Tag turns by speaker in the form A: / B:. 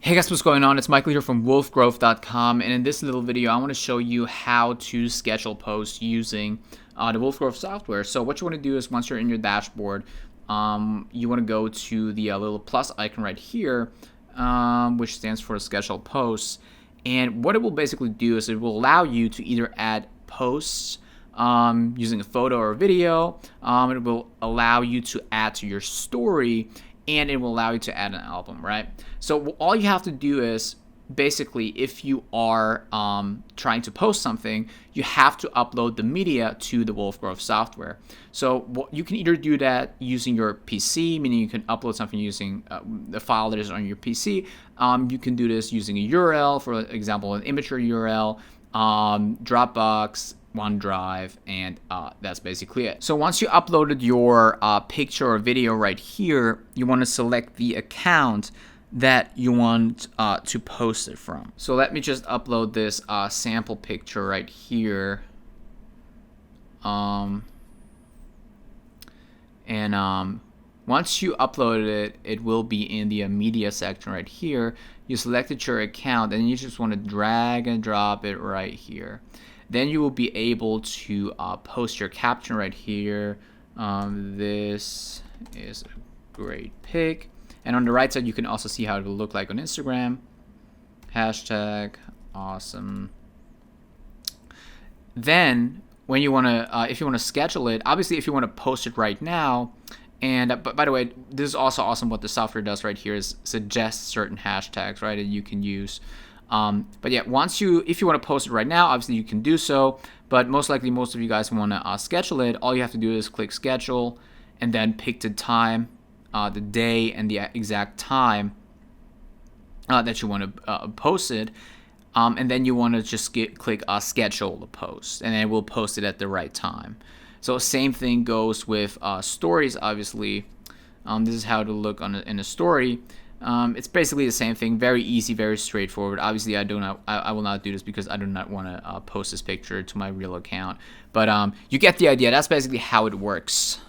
A: Hey guys, what's going on? It's Michael here from WolfGrowth.com, and in this little video I want to show you how to schedule posts using the WolfGrowth software. So what you want to do is once you're in your dashboard, you want to go to the little plus icon right here, which stands for schedule posts. And what it will basically do is it will allow you to either add posts using a photo or a video. It will allow you to add to your story, and it will allow you to add an album, right? So all you have to do is basically, if you are trying to post something, you have to upload the media to the WolfGrowth software. So you can either do that using your PC, meaning you can upload something using the file that is on your PC. You can do this using a URL, for example, an image URL, Dropbox, OneDrive, and that's basically it. So once you uploaded your picture or video right here, you want to select the account that you want to post it from. So let me just upload this sample picture right here. Once you uploaded it, it will be in the media section right here. You selected your account, and you just want to drag and drop it right here. Then you will be able to post your caption right here. This is a great pic. And on the right side, you can also see how it will look like on Instagram. Hashtag awesome. Then, when you want to, if you want to schedule it, obviously, if you want to post it right now, and by the way, this is also awesome. What the software does right here is suggest certain hashtags, right, that you can use. But yeah, if you want to post it right now, obviously you can do so. But most likely, most of you guys want to schedule it. All you have to do is click schedule, and then pick the time, the day, and the exact time that you want to post it. And then you want to just click schedule the post, and then we'll post it at the right time. So same thing goes with stories. Obviously, this is how to look in a story. It's basically the same thing. Very easy, very straightforward. Obviously, I will not do this because I do not want to post this picture to my real account. But you get the idea. That's basically how it works.